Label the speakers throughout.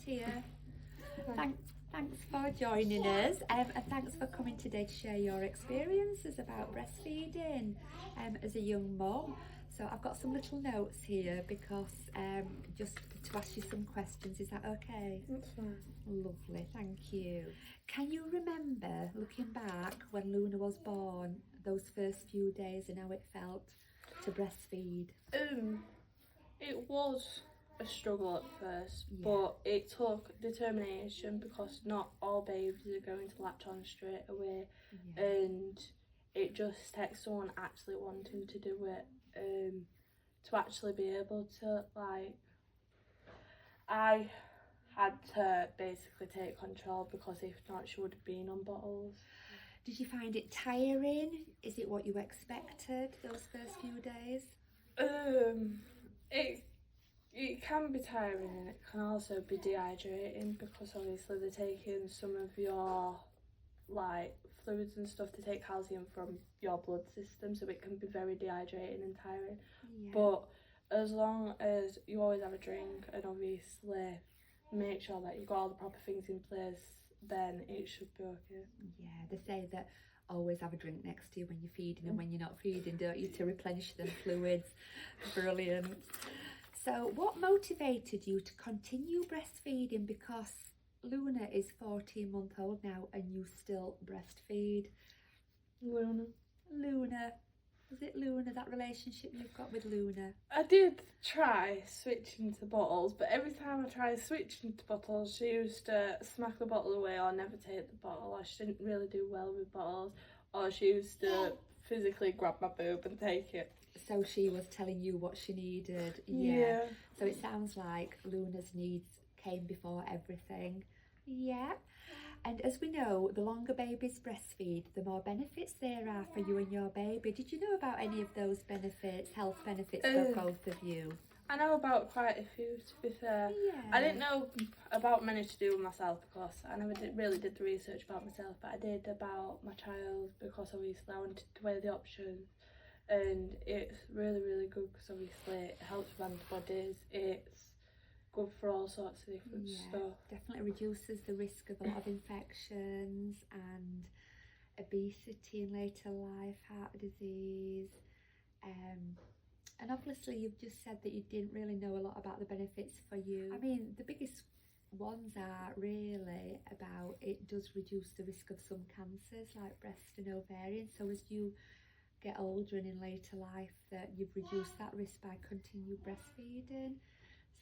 Speaker 1: Tia. Thanks for joining us, and thanks for coming today to share your experiences about breastfeeding as a young mum. So I've got some little notes here because just to ask you some questions. Is that okay?
Speaker 2: That's fine.
Speaker 1: Lovely, thank you. Can you remember, looking back when Luna was born, those first few days and how it felt to breastfeed?
Speaker 2: It was a struggle at first,
Speaker 1: Yeah.
Speaker 2: but it took determination because not all babies are going to latch on straight away,
Speaker 1: Yeah.
Speaker 2: and it just takes someone actually wanting to do it, to actually be able to, like, I had to basically take control because if not she would have been on bottles.
Speaker 1: Did you find it tiring? Is it what you expected those first few days?
Speaker 2: It can be tiring and it can also be dehydrating because obviously they're taking some of your like fluids and stuff to take calcium from your blood system, so it can be very dehydrating and tiring.
Speaker 1: Yeah.
Speaker 2: But as long as you always have a drink and obviously make sure that you've got all the proper things in place, then it should be okay.
Speaker 1: Yeah, they say that always have a drink next to you when you're feeding and when you're not feeding, don't you, to replenish them fluids. Brilliant. So what motivated you to continue breastfeeding? Because Luna is 14 months old now and you still breastfeed.
Speaker 2: Luna.
Speaker 1: Is it Luna, that relationship you've got with Luna?
Speaker 2: I did try switching to bottles, but every time I tried switching to bottles, she used to smack the bottle away or never take the bottle, or she didn't really do well with bottles, or she used to physically grab my boob and take it.
Speaker 1: So she was telling you what she needed.
Speaker 2: Yeah.
Speaker 1: So it sounds like Luna's needs came before everything. Yeah. And as we know, the longer babies breastfeed, the more benefits there are for you and your baby. Did you know about any of those benefits, health benefits for both of you?
Speaker 2: I know about quite a few, to be fair.
Speaker 1: Yeah.
Speaker 2: I didn't know about many to do with myself because I never really did the research about myself, but I did about my child because obviously I wanted to weigh the options. And it's really, really good because obviously it helps with antibodies. It's good for all sorts of different stuff.
Speaker 1: Definitely reduces the risk of a lot of infections and obesity in later life, heart disease. And obviously you've just said that you didn't really know a lot about the benefits for you. I mean, the biggest ones are really about it does reduce the risk of some cancers like breast and ovarian. So as you get older and in later life, that you've reduced that risk by continued breastfeeding.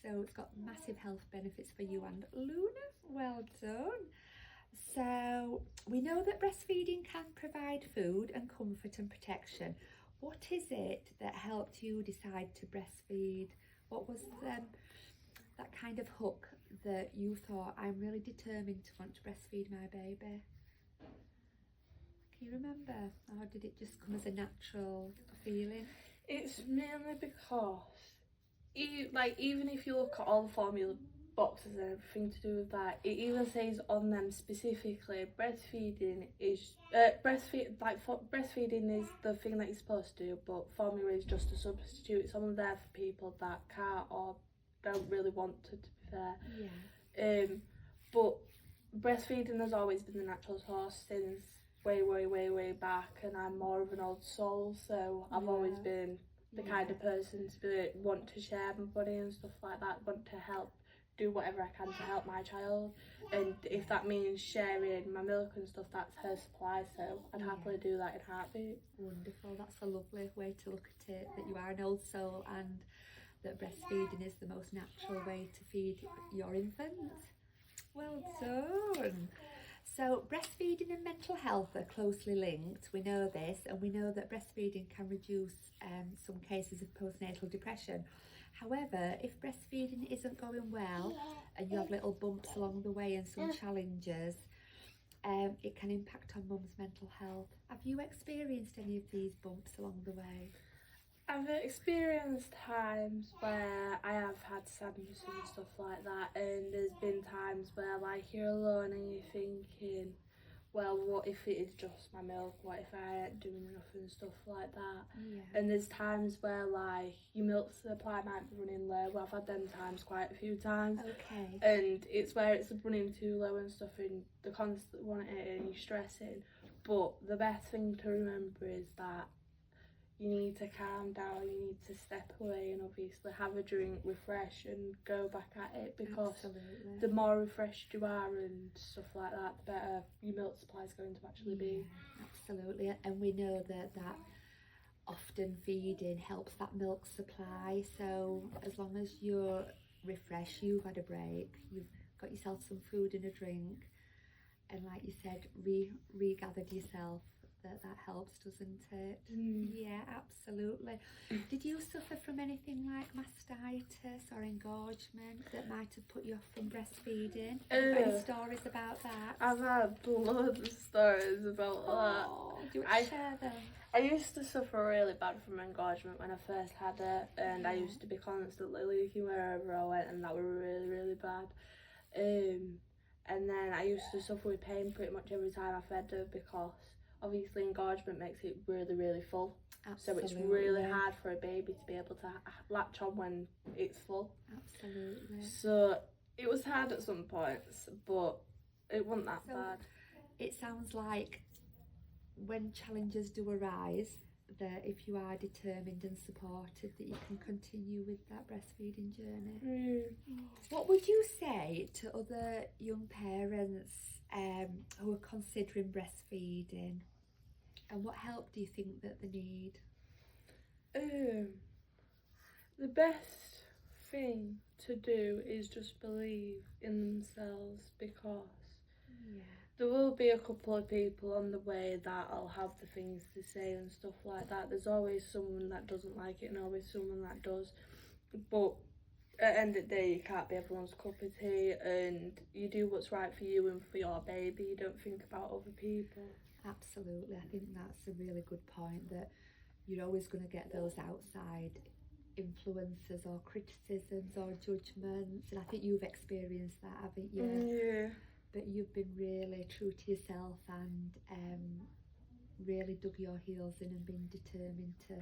Speaker 1: So it's got massive health benefits for you and Luna. Well done. So we know that breastfeeding can provide food and comfort and protection. What is it that helped you decide to breastfeed? What was that kind of hook that you thought, I'm really determined to want to breastfeed my baby? Can you remember? Or did it just come as a natural feeling?
Speaker 2: It's mainly because even if you look at all the formula boxes and everything to do with that, it even says on them specifically breastfeeding is breastfeeding is the thing that you're supposed to do, but formula is just a substitute. It's only there for people that can't or don't really want to be fair.
Speaker 1: Yeah.
Speaker 2: But breastfeeding has always been the natural source since way back, and I'm more of an old soul, so I've always been the kind of person to want to share my body and stuff like that, want to help do whatever I can to help my child, and if that means sharing my milk and stuff, that's her supply, so I'd happily do that in a heartbeat.
Speaker 1: Wonderful, that's a lovely way to look at it, that you are an old soul and that breastfeeding is the most natural way to feed your infants. Well done. So breastfeeding and mental health are closely linked, we know this, and we know that breastfeeding can reduce some cases of postnatal depression. However, if breastfeeding isn't going well and you have little bumps along the way and some challenges, it can impact on mum's mental health. Have you experienced any of these bumps along the way?
Speaker 2: I've experienced times where I have had sadness and stuff like that, and there's been times where like you're alone and you're thinking, well, what if it is just my milk? What if I ain't doing enough and stuff like that?
Speaker 1: Yeah.
Speaker 2: And there's times where like your milk supply might be running low. Well, I've had them times quite a few times.
Speaker 1: Okay.
Speaker 2: And it's where it's running too low and stuff, and the constant wanting it and you're stressing. But the best thing to remember is that you need to calm down, you need to step away and obviously have a drink, refresh and go back at it, because
Speaker 1: Absolutely.
Speaker 2: the more refreshed you are and stuff like that, the better your milk supply is going to actually be.
Speaker 1: Absolutely. And we know that often feeding helps that milk supply, so as long as you're refreshed, you've had a break, you've got yourself some food and a drink, and like you said, regathered yourself, that helps, doesn't it? Yeah, absolutely. Did you suffer from anything like mastitis or engorgement that might have put you off from breastfeeding? Have you got any stories about that?
Speaker 2: I've had loads of stories about that.
Speaker 1: Do you want to share them?
Speaker 2: I used to suffer really bad from engorgement when I first had it, and I used to be constantly leaking wherever I went, and that was really, really bad. And then I used to suffer with pain pretty much every time I fed her, because obviously engorgement makes it really, really full.
Speaker 1: Absolutely.
Speaker 2: So it's really hard for a baby to be able to latch on when it's full.
Speaker 1: Absolutely.
Speaker 2: So it was hard at some points, but it wasn't that bad.
Speaker 1: It sounds like when challenges do arise, that if you are determined and supported, that you can continue with that breastfeeding journey. What would you say to other young parents who are considering breastfeeding, and what help do you think that they need?
Speaker 2: The best thing to do is just believe in themselves, because there will be a couple of people on the way that'll have the things to say and stuff like that. There's always someone that doesn't like it and always someone that does. But at the end of the day, you can't be everyone's cup of tea, and you do what's right for you and for your baby. You don't think about other people.
Speaker 1: Absolutely. I think that's a really good point, that you're always going to get those outside influences or criticisms or judgments, and I think you've experienced that, haven't you?
Speaker 2: Yeah.
Speaker 1: But you've been really true to yourself and really dug your heels in and been determined to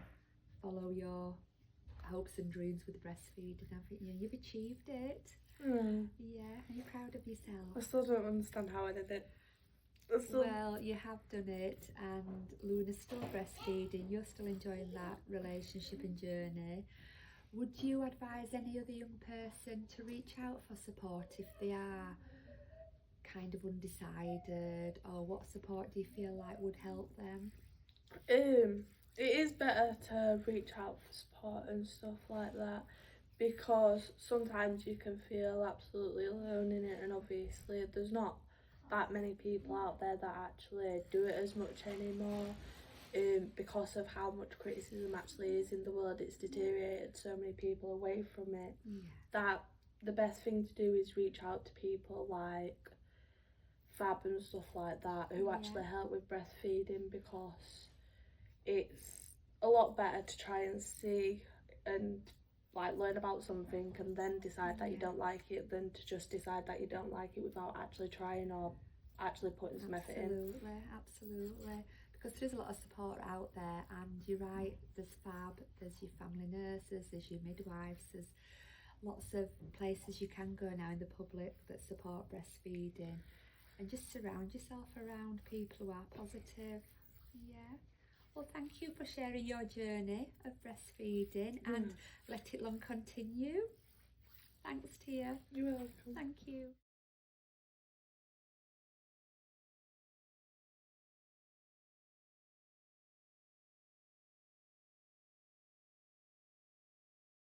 Speaker 1: follow your hopes and dreams with breastfeeding, haven't you? You've achieved it. Yeah, are you proud of yourself?
Speaker 2: I still don't understand how I did it.
Speaker 1: Well, you have done it, and Luna's still breastfeeding, you're still enjoying that relationship and journey. Would you advise any other young person to reach out for support if they are kind of undecided, or what support do you feel like would help them?
Speaker 2: It is better to reach out for support and stuff like that, because sometimes you can feel absolutely alone in it, and obviously there's not that many people out there that actually do it as much anymore, because of how much criticism actually is in the world. It's deteriorated so many people away from it, that the best thing to do is reach out to people like Fab and stuff like that, who actually help with breastfeeding, because it's a lot better to try and see and like learn about something and then decide that you don't like it, than to just decide that you don't like it without actually trying or actually putting some effort in.
Speaker 1: Absolutely. Because there's a lot of support out there, and you're right, there's Fab, there's your family nurses, there's your midwives, there's lots of places you can go now in the public that support breastfeeding, and just surround yourself around people who are positive. Well, thank you for sharing your journey of breastfeeding, and let it long continue. Thanks, Tia.
Speaker 2: You're welcome.
Speaker 1: Thank you.